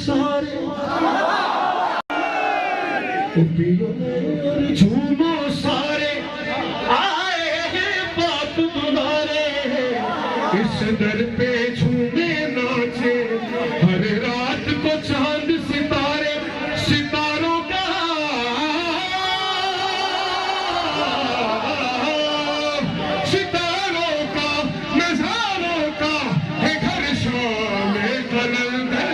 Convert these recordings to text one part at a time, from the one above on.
सारे पियो और झूमो सारे, आए हैं बाप तुम्हारे, इस दर पे झूमे नाचे, हर रात को चांद सितारे, सितारों का नजारों का है घर शाम कलंदर।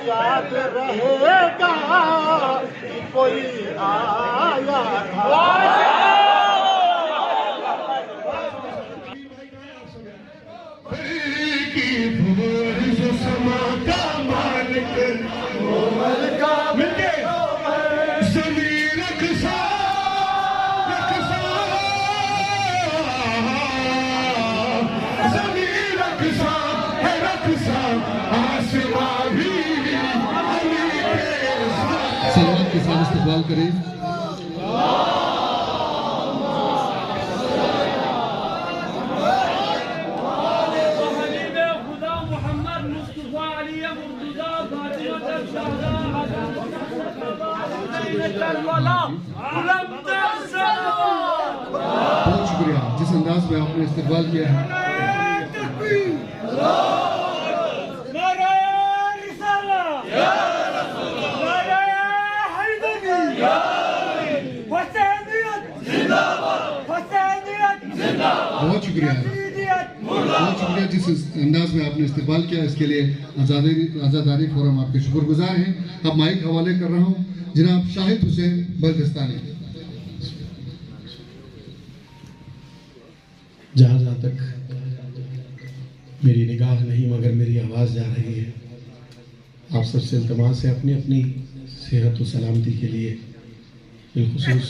याद रहेगा कि कोई आया की भोर जो समा का मालिक मिलके ज़मीन रखसा ज़मीन रखसा आसमां भी सलावत के साथ इस्तकबाल करें। बहुत शुक्रिया जिस अंदाज में आपने इस्तकबाल किया है। बहुत शुक्रिया जिस अंदाज में आपने इस्तेमाल किया, इसके लिए आज़ादारी फोरम आपके शुक्रगुजार हैं। अब माइक हवाले कर रहा हूँ जनाब शाहिद हुसैन बल्दिस्तानी। जहाँ तक मेरी निगाह नहीं मगर मेरी आवाज़ जा रही है, आप सबसे इल्तमास है अपनी अपनी सेहत और सलामती के लिए बिलखुसूस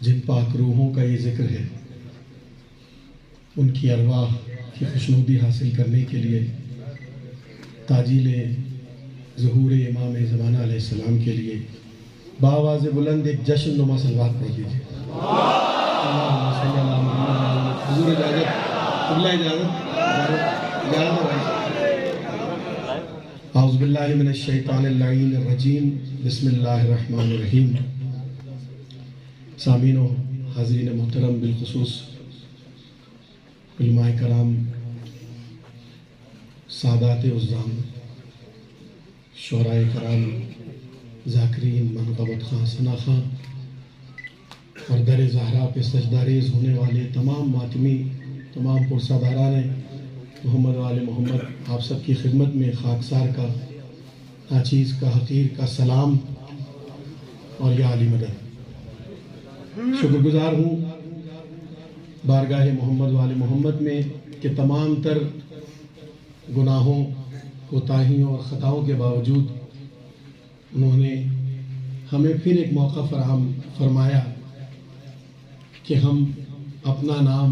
जिन पाक रूहों का ये जिक्र है, उनकी अरवाह की खुशनुदी हासिल करने के लिए ताजील ज़हूर इमाम ज़माना अलैहिस्सलाम के लिए बावाज़ बुलंद एक जश्न नुमा सलवात पढ़ दीजिए। हुज़ूर आऊज़ु बिल्लाहि मिनश शैतानिर रजीम, बिस्मिल्लाहिर रहमानिर रहीम। सामीन व हाज़रीन मोहतरम, बिलखुसूस उलमाए कराम, सादात उज़्ज़ाम, शुअराए कराम, ज़ाकिरीन, मनक़बत खां, सना खां और दर ज़हरा पे सजदारेज़ होने वाले तमाम मातमी, तमाम पुरसादारान मोहम्मद वाले मोहम्मद, आप सबकी खिदमत में खाकसार का, नाचीज़ का, हक़ीर का सलाम और या अली मदद। शुक्रगुजार हूँ बारगाह मोहम्मद वाले मोहम्मद में कि तमाम तर गुनाहों, कोताहियों और ख़ताओं के बावजूद उन्होंने हमें फिर एक मौका फराहम फरमाया कि हम अपना नाम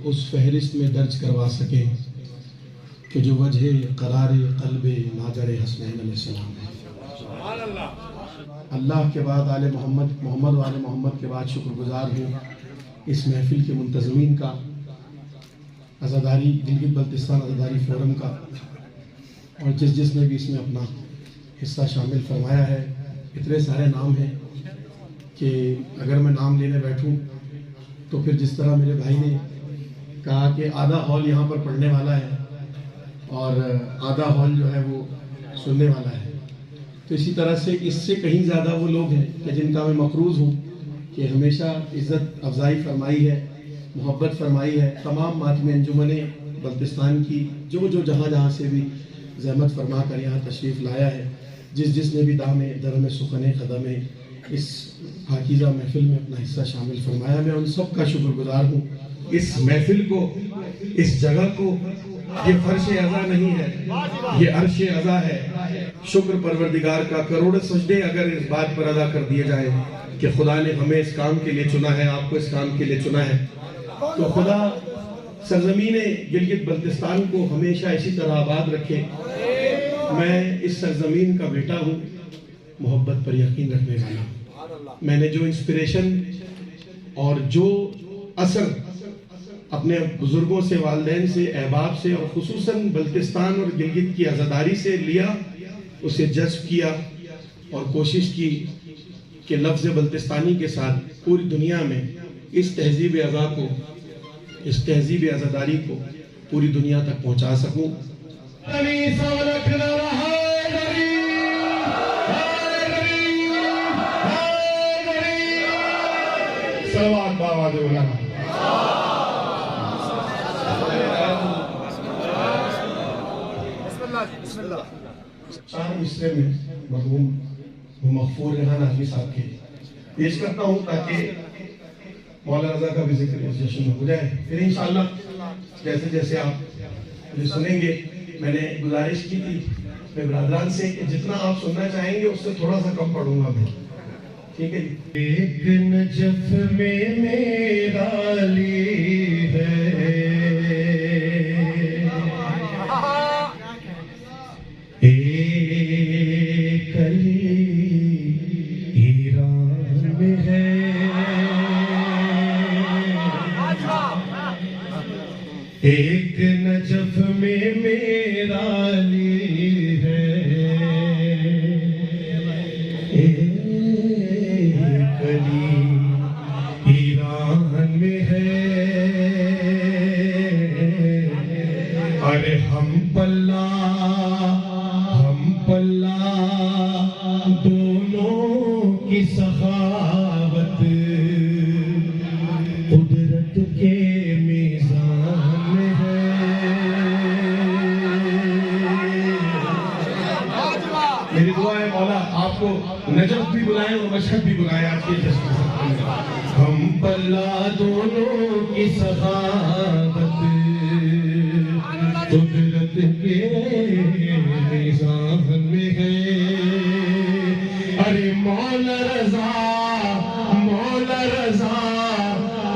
उस फहरिस्त में दर्ज करवा सकें कि जो वजह करार क़ल्बे मादर हसनैन अलैहिस्सलाम है। अल्लाह के बाद आले मोहम्मद, मोहम्मद वाले मोहम्मद के बाद शुक्रगुजार हूँ इस महफिल के मुंतज़मीन का, आज़ादारी गिलगित बल्तिस्तान आज़ादारी फोरम का, और जिसने भी इसमें अपना हिस्सा शामिल फरमाया है। इतने सारे नाम हैं कि अगर मैं नाम लेने बैठूं तो फिर जिस तरह मेरे भाई ने कहा कि आधा हॉल यहाँ पर पढ़ने वाला है और आधा हॉल जो है वो सुनने वाला है, तो इसी तरह से इससे कहीं ज़्यादा वो लोग हैं कि जिनका मैं मकरूज़ हूँ कि हमेशा इज़्ज़त अफजाई फरमाई है, मोहब्बत फरमाई है। तमाम मातमी अंजुमने बल्तिस्तान की जो जहाँ से भी ज़हमत फरमा कर यहाँ तशरीफ़ लाया है, जिसने भी दामे दरम सुखने क़दमे इस पाकीज़ा महफ़िल में अपना हिस्सा शामिल फरमाया, मैं उन सब का शुक्रगुज़ार हूँ। इस महफ़िल को, इस जगह को, ये फर्श अज़ा नहीं है, ये अर्श अज़ा है। शुक्र परवरदिगार का करोड़ों सजदे अगर इस बात पर अदा कर दिए जाए कि खुदा ने हमें इस काम के लिए चुना है, आपको इस काम के लिए चुना है, तो खुदा सरजमीन गिलगित बल्तिस्तान को हमेशा इसी तरह आबाद रखे। मैं इस सरजमीन का बेटा हूँ, मोहब्बत पर यकीन रखने वाला। मैंने जो इंस्पिरेशन और जो असर अपने बुजुर्गों से, वालिदैन से, अहबाब से और खुसूसन बल्तिस्तान और गिलगित की आज़ादारी से लिया, उसे जज्ब किया और कोशिश की कि लफ्ज़ बल्तिस्तानी के साथ पूरी दुनिया में इस तहजीब अज़ा को, इस तहजीब आज़ादारी को पूरी दुनिया तक पहुँचा सकूँ। चार मिसरे में मरहूम मगफूर रेहान आज़मी साहब के पेश करता हूँ ताकि मौला रज़ा का भी जिक्र इस जश्न में हो जाए। फिर इंशाअल्लाह जैसे जैसे आप मुझे सुनेंगे, मैंने गुजारिश की थी मेरे ब्रादरान से कि जितना आप सुनना चाहेंगे उससे थोड़ा सा कम पढ़ूंगा मैं, ठीक है जी। एक नजफ में मेरा ली है, एक अली ईरान में है, एक नजफ में मेरा ली है, एक अली ईरान में है। अरे हम पल्ला दोनों की सखावत कुदरत के मीज़ान में है। मेरी दुआ है मौला आपको नजफ भी बुलाए और मशहद भी बुलाए आज के जश्न में। हम पल्ला दोनों की सखावत कुदरत के मीज़ान में है। अरे मौला रज़ा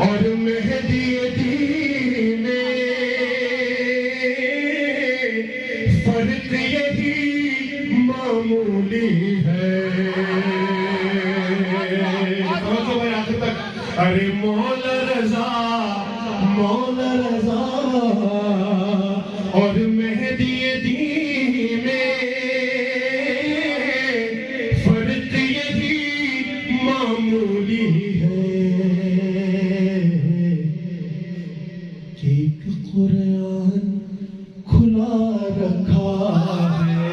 और मेहदी दीन फर्क यही मामूली है। अरे मौला रज़ा और मेहदी दीन फर्क यही मामूली है कि एक कुरान खुला रखा है,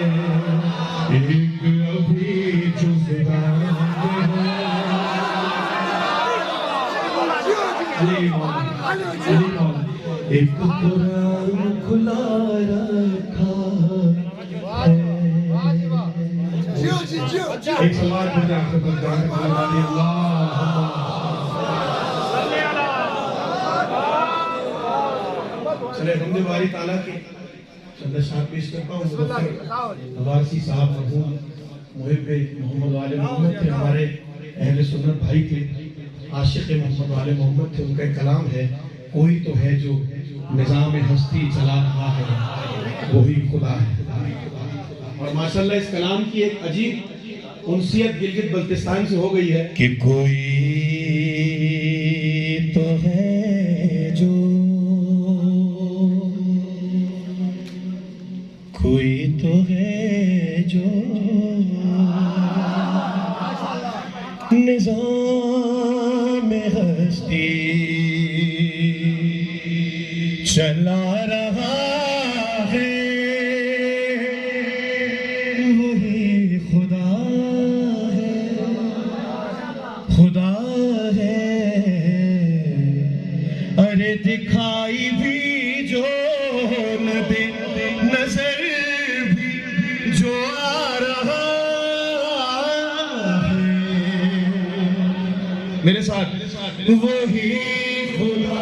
एक अभी जुज़दान है। एक कुरान खुला रखा है। एक सवाल पूछा चले हमने बारी ताला की चंद शाह पेश करता हूँ। अब्बासी साहब मरहूम मुहिब्बे मोहम्मद वाले मोहम्मद थे, हमारे अहले सुन्नत भाई थे, आशिक़ मोहम्मद वाले मोहम्मद थे। उनका एक कलाम है, कोई तो है जो निज़ाम हस्ती चला रहा है, वही खुदा है। और माशाल्लाह इस कलाम की एक अजीब उनसियत गिलगित बल्तिस्तान से हो गई है कि कोई तो है जो, कोई तो है जो निज़ाम हस्ती चला रहा है वही खुदा है, खुदा है। अरे दिखाई भी जो न दे, नजर भी जो आ रहा है, मेरे साथ वही खुदा।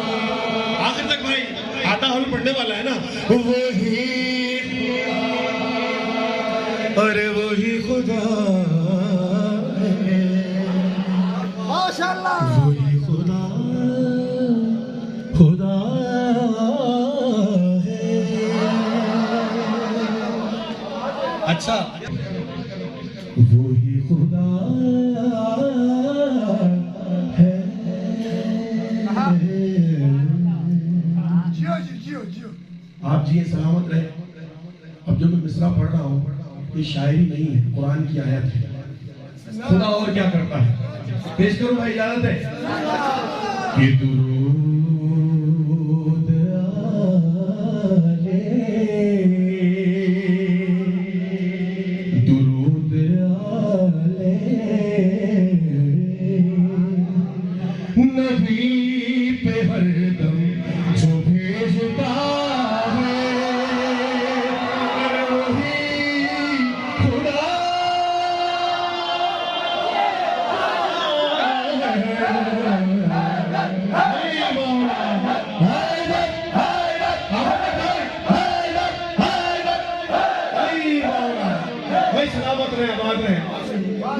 आखिर तक भाई आधा हल पढ़ने वाला है ना। वही अरे वही खुदा है, माशाअल्लाह, वही खुदा खुदा है। अच्छा, वही खुदा है। आप जी सलामत रहे। अब जो मैं मिसरा पढ़ रहा हूँ ये शायरी नहीं है, कुरान की आयत है। खुदा और क्या करता है, पेश करूँ भाई, इजाजत है कि दुरूद आले, दुरूद आले नबी पे हरदम जो भेजता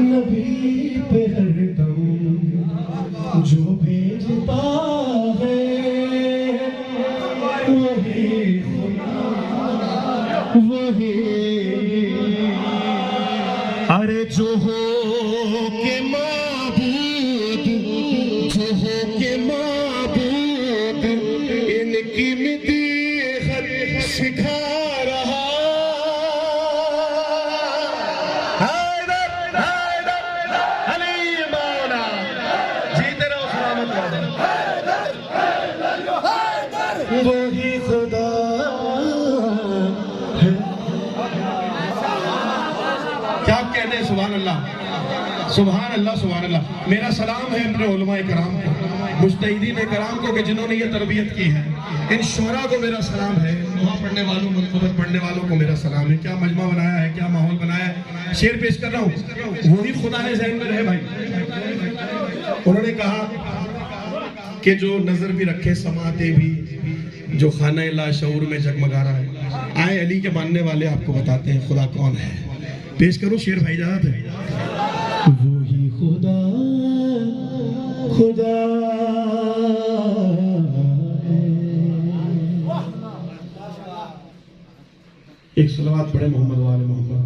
नबी पे हरदम जो भेजता है वही वही। अरे जो हो के माबूद, जो हो के माबूद इनकी मिदीहत सिखा रहा। वही खुदा है। क्या कहते हैं, सुभान अल्लाह सुभान अल्लाह सुभान अल्लाह। मेरा सलाम है अपने उलमाए कराम को, मुज्तहिदीन कराम को कि जिन्होंने ये तरबियत की है। इन शोरा को मेरा सलाम है, वहाँ पढ़ने वालों, मुल्क पढ़ने वालों को मेरा सलाम है। क्या मजमा बनाया है, क्या माहौल बनाया है। शेर पेश कर रहा हूँ, वही खुदा है ज़हन में रहे भाई। उन्होंने कहा कि जो नजर भी रखे समाते भी, जो खाना ला शऊर में जगमगा रहा है। आए अली के मानने वाले आपको बताते हैं खुदा कौन है। पेश करूं शेर भाई, इजाजत है। वही खुदा खुदा एक सलावत पढ़े मोहम्मद वाले मोहम्मद।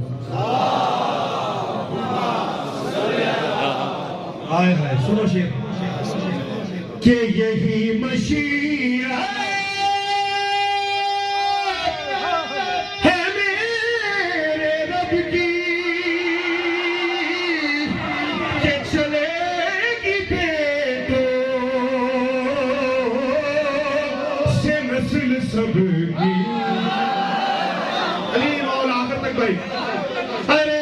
आए हाय, सुनो शेर कि यही मशीआ है मेरे रब की कि चलेगी बेटों से नस्ल सबकी। अली मौला आखिर तक भाई। अरे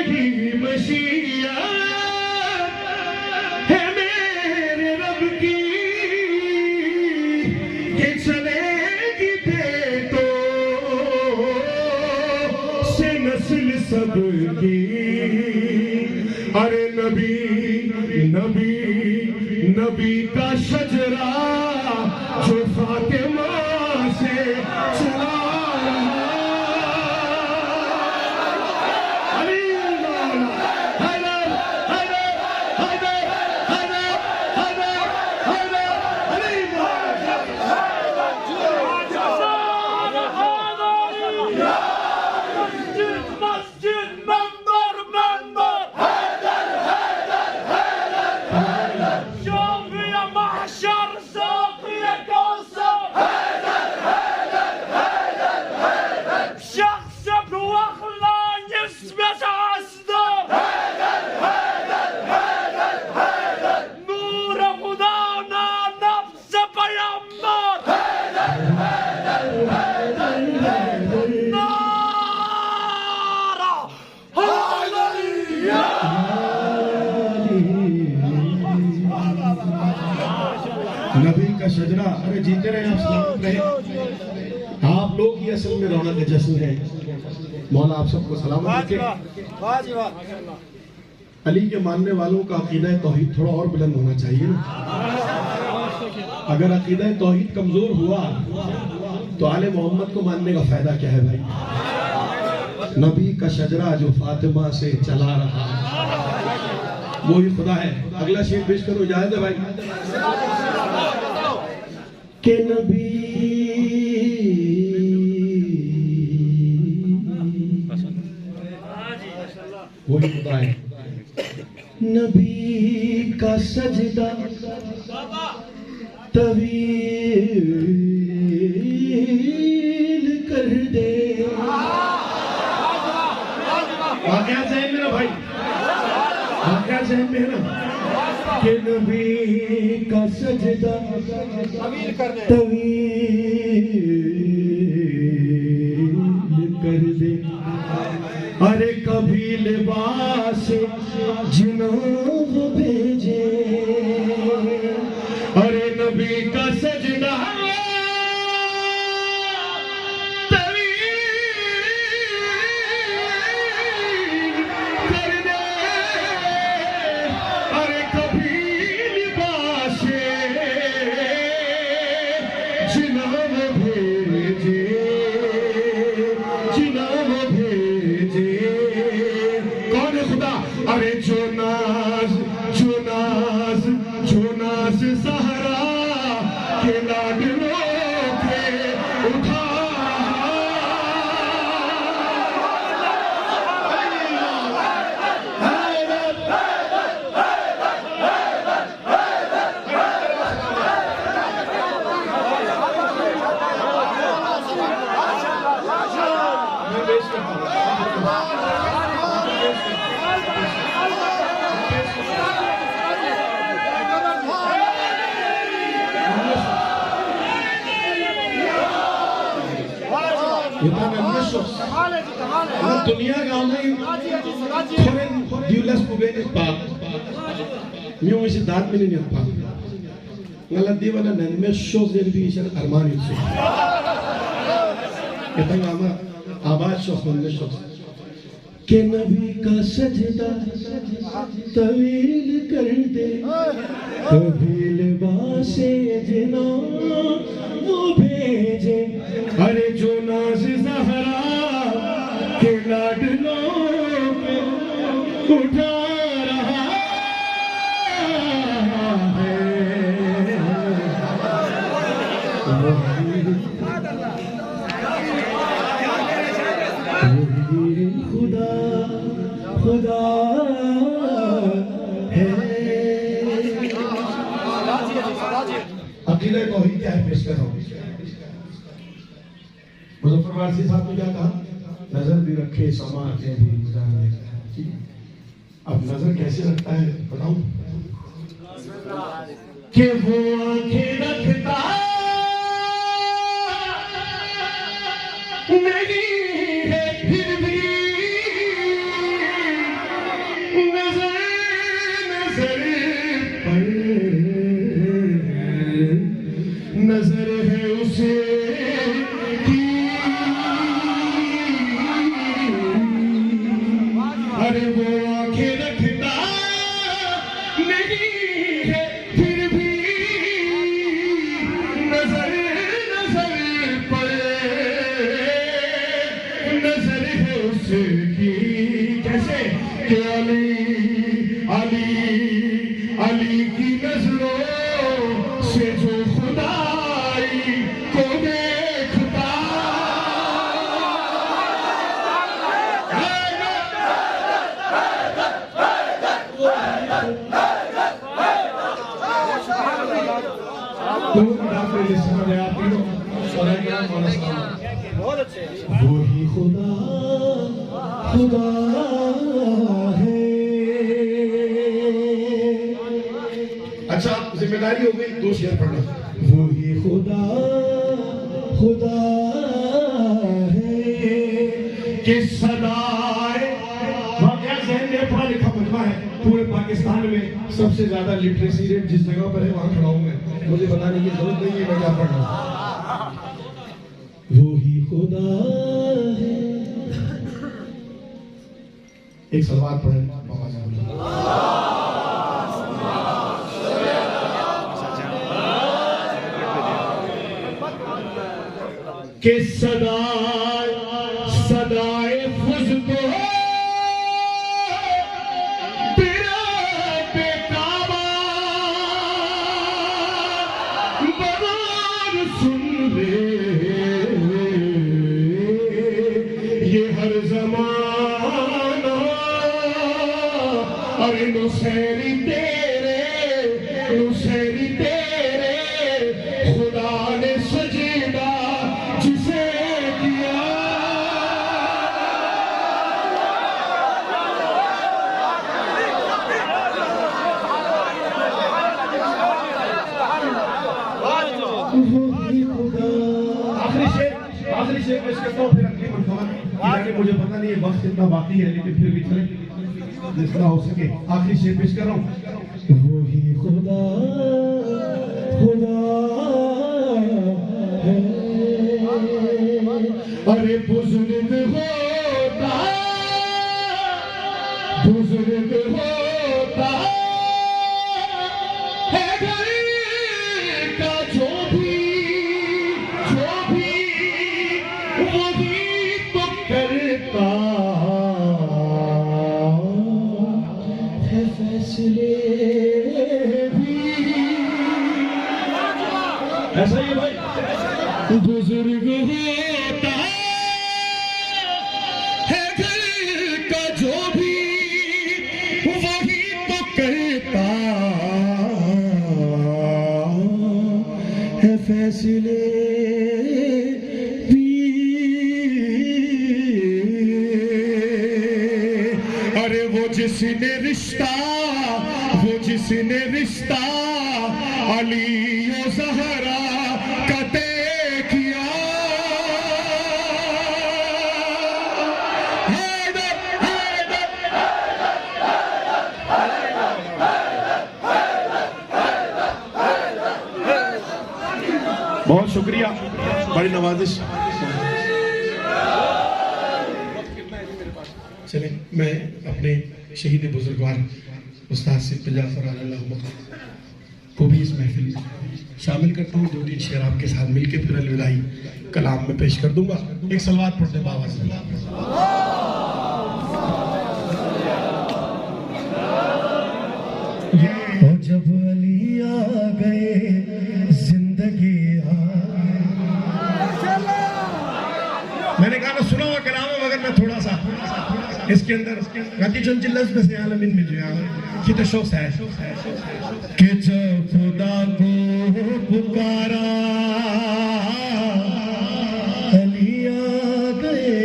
यही मशीआ है मेरे रब की कि चलेगी बेटों से नस्ल सबकी। अरे नबी नबी नबी का शजरा जो फातिमा से चला रहा। अली मौला हैदर हैदर हैदर हैदर हैदर हैदर। अली मौला अरे जीते रहे, आप सलामत रहे। आप लोग ही असल में रौनक जश्न है। मौला आप सबको सलामत रखे। अली के मानने वालों का अकीदा तौहीद थोड़ा और बुलंद होना चाहिए ना। अगर अकीदा तौहीद कमजोर हुआ तो आले मोहम्मद को मानने का फायदा क्या है भाई? नबी का शजरा जो फातिमा से चला रहा वो ही खुदा है। अगला शेर पेश करो, इजाजत है भाई। के नबी वही खुदा है। नबी का सजदा तवील कर दे। वाक़या ज़हन में ना भाई, वाक़या ज़हन में है ना कि नबी का सजदा तवील कर दे। अरे कभी लिबास जुनूब भेजे, अरे नबी का सजदा तवील कर दे। अरे कभी लिबास जुनूब भेजे, जुनूब भेजे। कौन है खुदा? अरे जो नाज सहरा के लाडलों के उठा। दुनिया गाँव diulas kubeni pak miu isi dat mini ni pak ngala diwa na nan me show zerbi isar armani su kita ngama आवाज शोखन के नबी का सजदा तवील कर दे। कभी लिबासे जिना वो भेजे, अरे जो नाज ज़हरा के लाडलों पे उठा रहा है। खुदा खुदा है। अकीदा तौहीद क्या है पेश कर रहा हूँ। मुजफ्फर वारसी साहब ने क्या कहा? नजर भी रखे समा आंखें भी गुजारने का। अब नजर कैसे रखता है बताऊं? कि वो आंखें रखता नहीं है फिर भी नजर नजर पर नजर है उसे की। अरे वो आंखें रखता नहीं है फिर भी नजर नजर पर नजर है उसकी। कैसे कि अली अली अली की नजरों से जो खुदाई को देखता। वही खुदा खुदा है। अच्छा जिम्मेदारी हो गई, दो शेर पढ़ना। वही खुदा खुदा है कि सदाए वाक़या ज़हन में पढ़ा लिखा मजमा है। पूरे पाकिस्तान में सबसे ज्यादा लिटरेसी रेट जिस जगह पर है वहां खड़ा हूं मैं। मुझे बताने की जरूरत नहीं है मैं क्या पढ़ रहा हूँ। वो ही खुदा है। एक सलवात पढ़े बाबा जी के सदाए सदाए खुशबू तेरा बेकाबा बरार सुन ले ये हर जमाना अरे नुसैरी तेरे खुदा ने सजदा जिसे किया। आखिरी शेर पेश करता हूँ फिर अगली मंतवा यानी मुझे पता नहीं है वक्त कितना बाकी है लेकिन फिर भी चले जितना हो सके आखिरी शेर पेश कर रहा हूँ। वो ही खुदा है अरे बुजुर्ग होता है घर का जो भी वही तो करता है फैसले भी। ऐसा ही है भाई बुजुर्ग होता है घर का जो भी वही तो करता है फैसले भी। अरे वो जिसने रिश्ता अली और ज़हरा का तय किया। बहुत शुक्रिया, बड़ी नवाजिश। चले मैं अपने शहीद बुजुर्गवार उस्ताद सिद्दीक़ जाफ़र अल्लाह को भी इस महफिल में शामिल करता हूँ। 2-3 शेर आपके साथ मिलके फिर अलविदाई कलाम में पेश कर दूंगा। एक सलवात पढ़ते बाबा से। और जब अली आ गए जिंदगी मैंने गाना सुना हुआ कलाम है मगर मैं थोड़ा सा इसके अंदर में से आलमीन मिल जाएगा कि तो शौक है कि जब खुदा को पुकारा अली आ गए।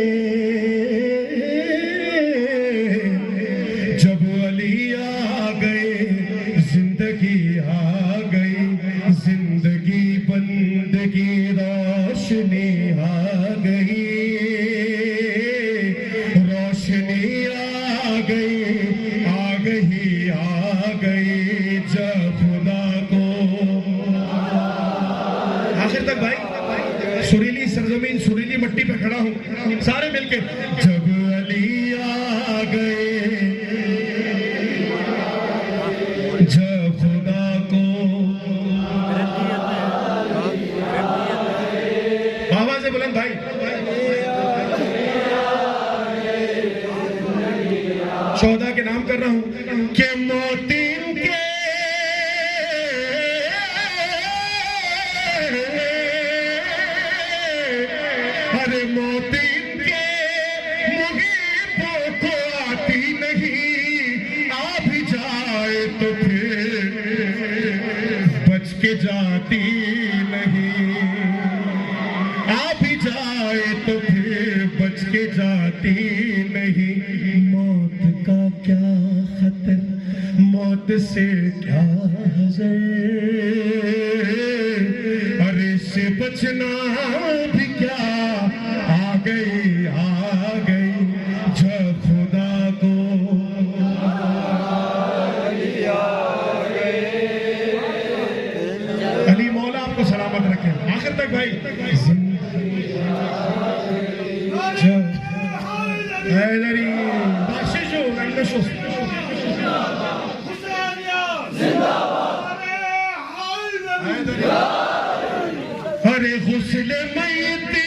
जब अली आ गए जिंदगी आ गई, जिंदगी बंदगी रोशनी आ गई, रोशनी आ गई जब खुदा को। आखिर तक भाई सुरीली सरजमीन सुरीली मट्टी पे खड़ा हूँ सारे मिलके। जब अली आ गए जब खुदा को। बाबा से बुलंद भाई शोहदा के नाम कर रहा हूँ कि मोतीन के अरे मोतीन के मुगीबों को आती नहीं, आ भी जाए तो फिर बच के जाती नहीं, आ भी जाए तो फिर बच के जाती नहीं। मौत का क्या खतर, मौत से क्या हज़र, अरे से बचना भी क्या। आ गई जब खुदा को। आखिर तक भाई। हैदरी बख्शिश हो, रंगश हो। अरे गुस्ले मैयती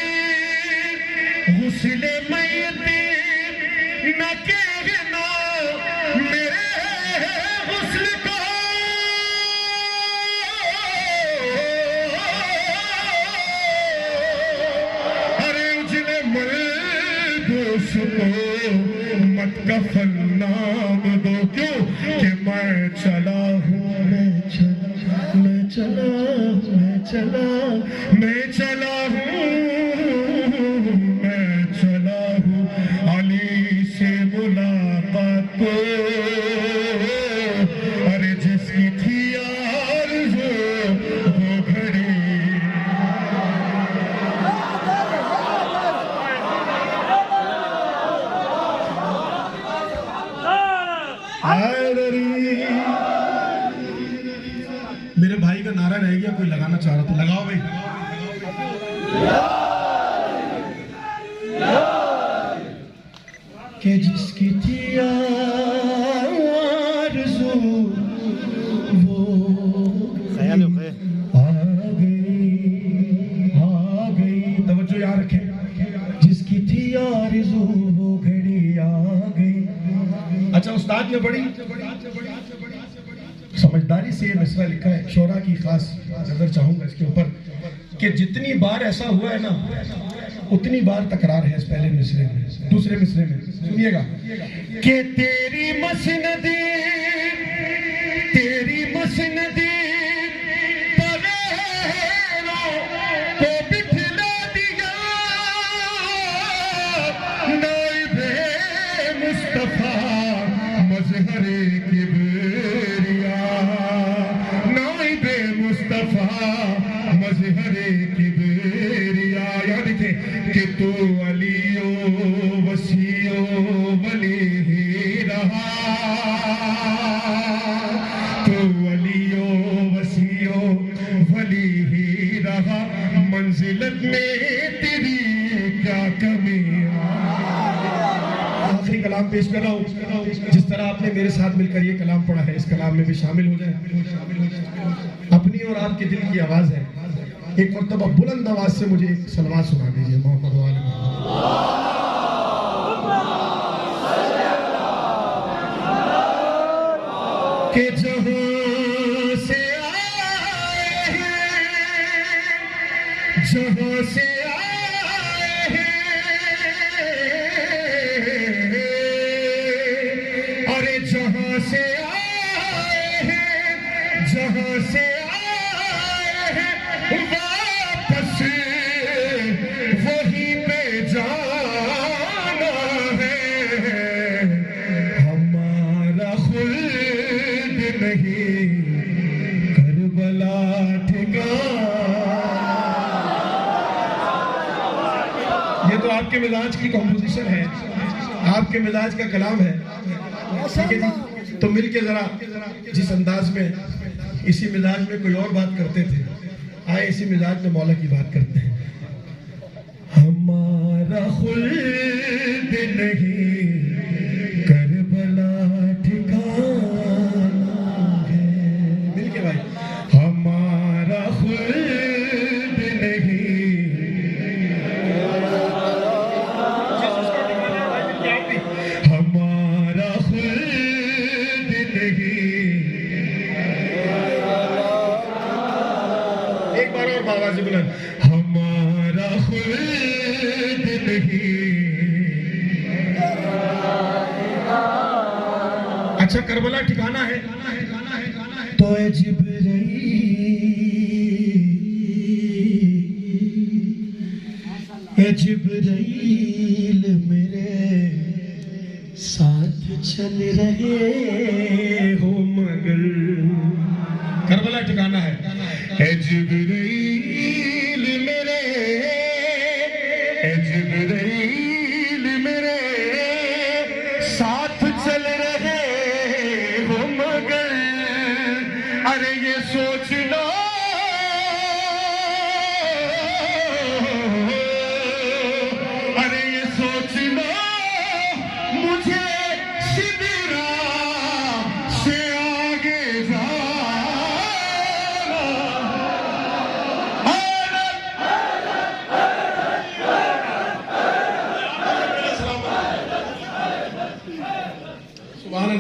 न कहना मेरे गुस्ल को, अरे उजले मलबूस को मत कफन नाम दो, क्यों कि मैं चला हूँ, मैं चला हूँ अली से मुलाकात को। अरे जिसकी थी आरज़ू वो घड़ी, मेरे भाई का नारा रह गया, कोई लगाना चाह रहा था, लगाओ भाई। कि जिसकी थी आरज़ू वो आ गई, तवज्जो याद रखें। जिसकी थी आरज़ू वो घड़ी आ गई। अच्छा, उस्ताद ने बड़ी समझदारी से ये मिसरा लिखा है, शोरा की खास नजर चाहूंगा इसके ऊपर, कि जितनी बार ऐसा हुआ है ना उतनी बार तकरार है इस पहले मिसरे में। दूसरे मिसरे में सुनिएगा कि तेरी मसनदी परेरों को बिठला दिया, नाइबे मुस्तफा मजहरे किबरिया, नाइबे मुस्तफा मजहरे किबरिया। याद रखें कि तू अलियो वसियो वली ही रहा, तू अलियो वसियो वली ही रहा, मंजिलत में तेरी क्या कमी। आखिरी कलाम पेश कर रहा हूँ, जिस तरह आपने मेरे साथ मिलकर ये कलाम पढ़ा है, इस कलाम में भी शामिल हो जाए। अपनी और आपके दिल की आवाज है। एक मर्तबा बुलंद आवाज से मुझे एक सलवात सुना दीजिए मोहम्मद वाले के जहां से आए हैं, अरे जहां से आए हैं वापस वहीं पे जाना है। हमारा खुल्द नहीं करबला ठिकाना। ये तो आपके मिजाज की कॉम्पोजिशन है, आपके मिजाज का कलाम है, ठीक है जी। तो मिलके जरा जिस अंदाज में इसी मिजाज में कोई और बात करते थे, आए इसी मिजाज में मौला की बात करते हैं। हमारा खुल्द नहीं करबला ठिकाना है, मिलके भाई। हमारा खुल्द नहीं, हमारा खुल्द नहीं। एक बार और आवाज़ बुलंद, हमारा खुल्द नहीं। अच्छा, करबला ठिकाना है तो जिब्राइल मेरे साथ चल रहे हो, मगर करबला ठिकाना है। जिब्राइल मेरे साथ चल रहे हो, मगर अरे ये सोच लो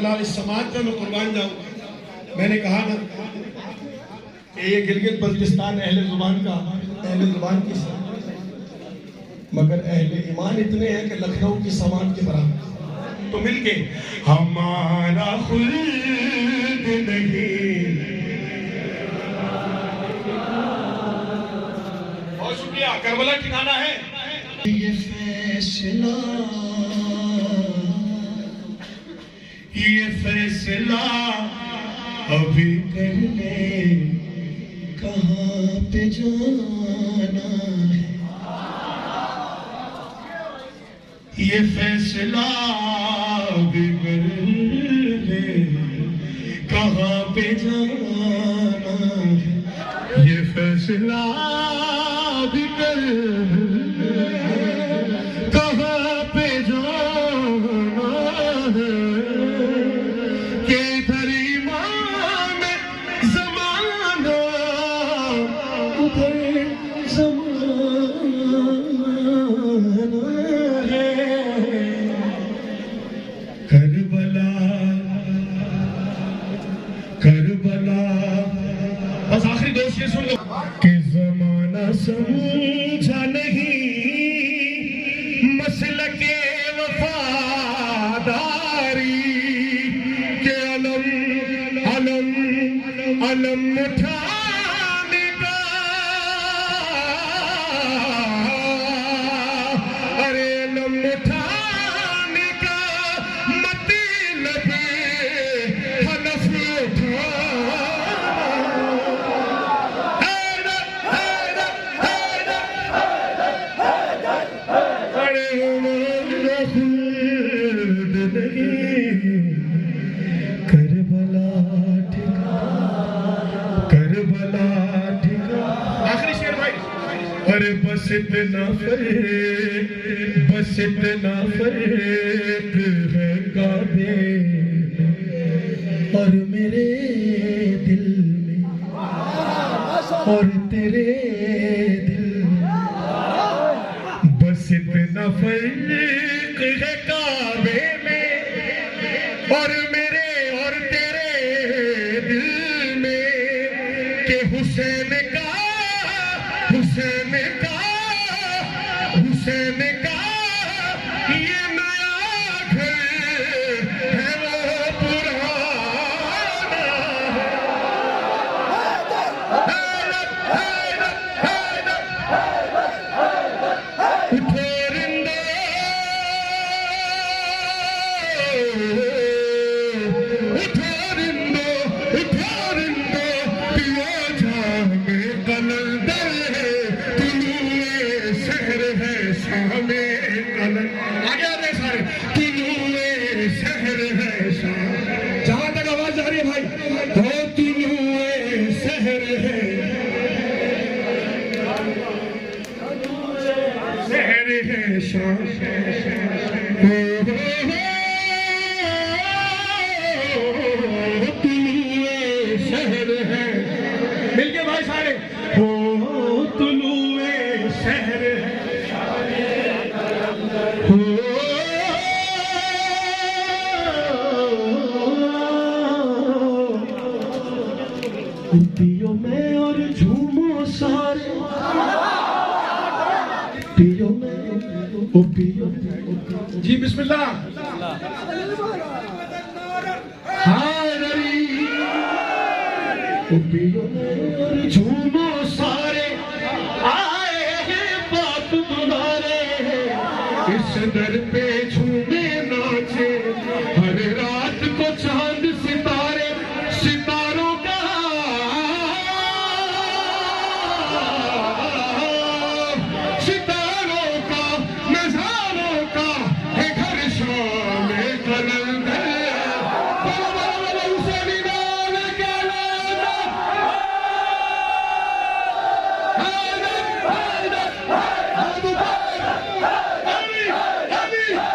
अल्लाह, इस समाज का मैं कुर्बान जाऊँ। मैंने कहा ना कि ये गिलगित बल्तिस्तान अहले जुबान का, अहले जुबान की मगर अहले ईमान इतने हैं कि लखनऊ की समाज के बराबर। तो मिलके हमारा खुल्द नहीं। बहुत शुक्रिया। करबला ठिकाना है ये फैसला, ये फैसला अभी कर ले कहाँ पे जाना है। ये फैसला अभी कर ले कहाँ पे जाना है। ये फैसला अभी कर ले कहाँ पे जाना है। के इधर ईमान ज़माना उधर ज़माना है। Karbala Karbala. बस आखिरी दो शेर सुन लो कि ज़माना समझा नहीं मसलके वफादारी के अलम अलम अलम उठाने का। अरे अलम उठाने का मतलब हनफ उठा। करबला करबला आखिरी शेर भाई। अरे बस इतना फर्क है काबे और मेरे दिल में और तेरे दिल में। बस इतना फर्क है काबे में और मेरे और तेरे दिल में कि हुसैन का ये नया घर है वो पुराना है। उठो रिंदे पियो जामे कलंदर है। तुलुए शहर है शामे कलंदर। आगे आ रहे सारे। तुलुए शहर है शाम। जहां तक आवाज आ रही है भाई, तो तुलुए शहर है शाम। शहर है मिलके भाई सारे। हो तुलुए शहर है हो। पियो में और झूमो सारे। पियो में ओ पियो। जी बिस्मिल्लाह। पियो और झूमो सारे आए हैं बाप बुलारे। इस दर पे झूमे नाचे हर रात को चांद सितारे। सितारों का नजारों का है घर शामे कलंदर। Ali!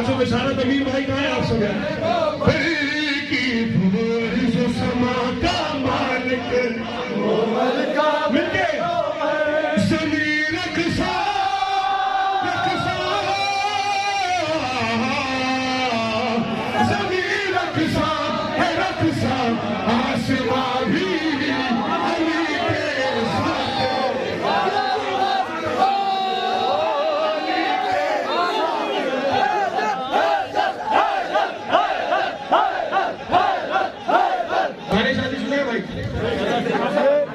अच्छा बेचारा तमीर भाई कहाँ है आप सब? की भोर जो समा का मालिक मिलके जमीन रखसा जमीन रखसा है रखसा आसमां भी अली के साथ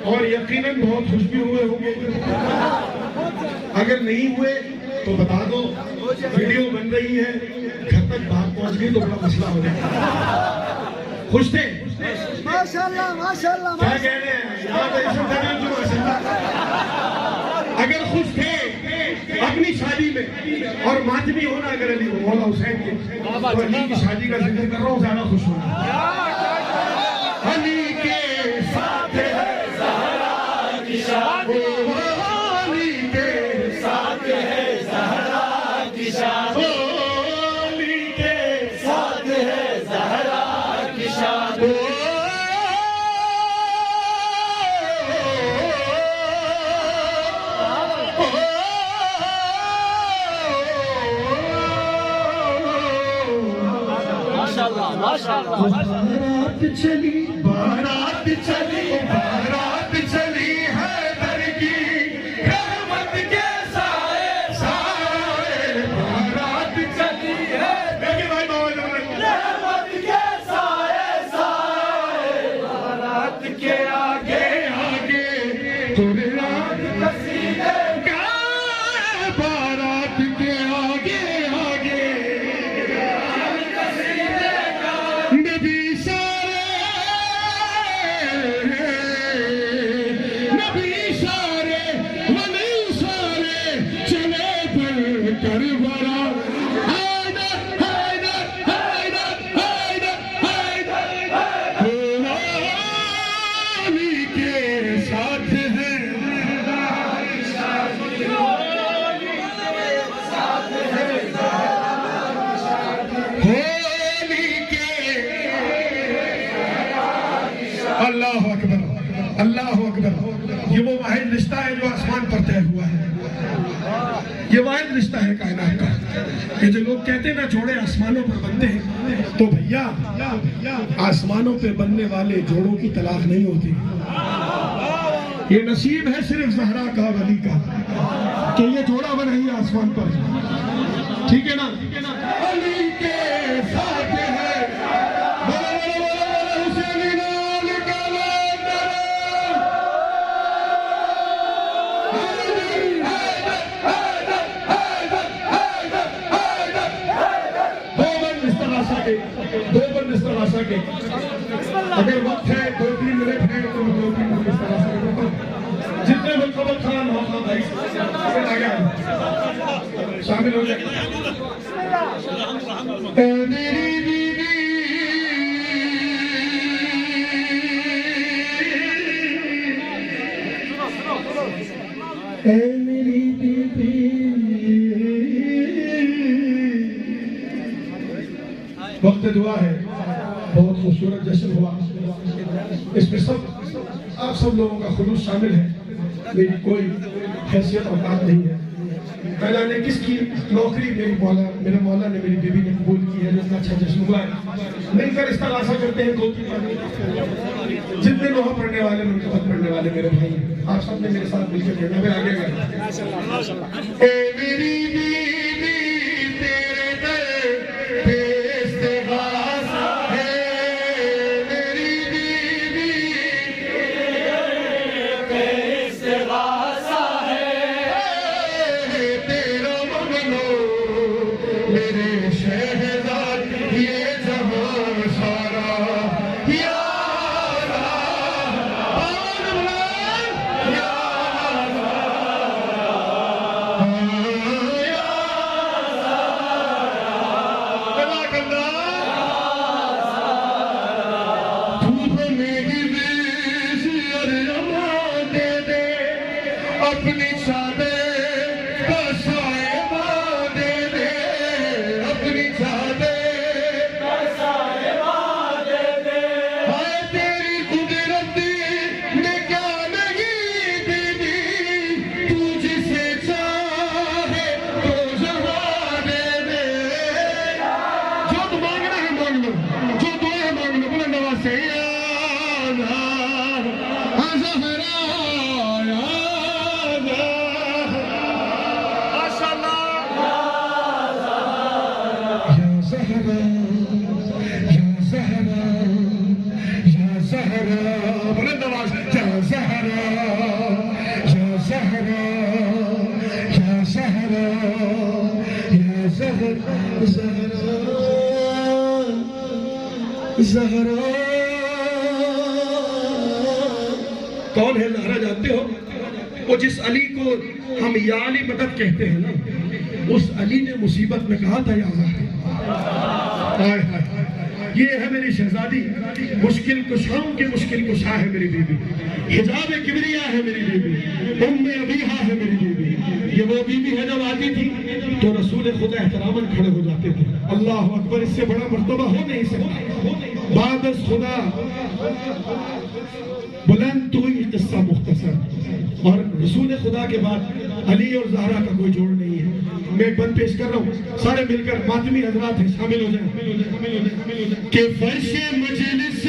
और यकीनन बहुत खुश भी हुए होंगे। अगर नहीं हुए तो बता दो, वीडियो बन रही है, घर तक बात पहुंच गई तो बड़ा मसला हो जाएगा। खुश थे? माशाल्लाह माशाल्लाह। क्या कह रहे हैं? माशाल्लाह। अगर खुश थे अपनी शादी में और मातमी होना अगर अली मौला हुसैन के, तो अली की शादी का जिक्र कर रहा हूँ, ज्यादा खुश होना। अली के साथ है ज़हरा की शादी, अली के साथ है ज़हरा की शादी, अली के साथ है ज़हरा की शादी। माशाल्लाह माशाल्लाह। बारात चली बारात चली बारात चली हैदर की रहमत के साए साए, बारात चली है रहमत के साए साए, बारात के आगे आगे कुरान कसीदे का, बारात के आगे आगे नबी सारे वली सारे चले पर करबला, हैदर हैदर हैदर हैदर हैदर अली के साथ है होली के। अल्लाह अकबर अल्लाह अकबर। ये वो वाहिद रिश्ता है जो आसमान पर तय हुआ है। ये वाहिद रिश्ता है कायनात का। ये जो लोग कहते हैं ना जोड़े आसमानों पर बनते हैं, तो भैया आसमानों पे बनने वाले जोड़ों की तलाक नहीं होती। ये नसीब है सिर्फ ज़हरा का और अली का कि ये जोड़ा बना ही आसमान पर। ठीक है ना? अली के साथ है अगर वक्त है 2-3 मिनट है तो 2-3 मिनट इस तरह से जितने मुल्कबल खान हो भाई आगे शामिल हो जाए। मेरी बीवी मेरी बीवी वक्त दुआ है। बहुत खूबसूरत जश्न हुआ, इसमें सब आप सब लोगों का खुलूस शामिल है। मेरी कोई हैसियत औकात नहीं है। मैंने ने किसकी नौकरी मेरे मौला ने मेरी बीवी ने कबूल की है। जितना अच्छा जश्न हुआ है, मिलकर इस तरह से करते हैं। 2-3 जितने लोहा पढ़ने वाले मुल्कबत पढ़ने वाले मेरे भाई, आप सब ने मेरे साथ मिलकर पढ़ना। मैं आगे गया मेरी बीवी तेरे दर पे इस्तेगासा है, मेरी बीवी पे इस्तेगासा है, तेरा मगनो मेरे शहजाद ये जहां सारा यारा अपनी चादर का साए दे दे, अपनी ज़हरा, बुलंद आवाज़, या ज़हरा, या ज़हरा, या ज़हरा, या ज़हरा, ज़हरा। कौन है ज़हरा जानते हो? वो जिस अली को हम या अली मदद कहते हैं ना, उस अली ने मुसीबत में कहा था या ज़हरा। हाय हाय, ये है मेरी शहजादी, मुश्किल कुशाओं की मुश्किल कुशा है मेरी बीबी, हिजाब किबरिया है मेरी बीबी, उम्मे अबीहा है मेरी बीबी। ये वो बीबी है जब आती थी तो रसूल खुदा एहतरामन खड़े हो जाते थे। अल्लाह अकबर, इससे बड़ा मर्तबा हो नहीं सकता। बादस खुदा बुलंद तो ही किस्सा मुख्तसर, और रसूल खुदा के बाद अली और ज़हरा का कोई जोड़ नहीं है। मैं एक बंद पेश कर रहा हूँ, सारे मिलकर मातमी हजरात हैं, शामिल हो जाएं। कि फर्शे मजलिस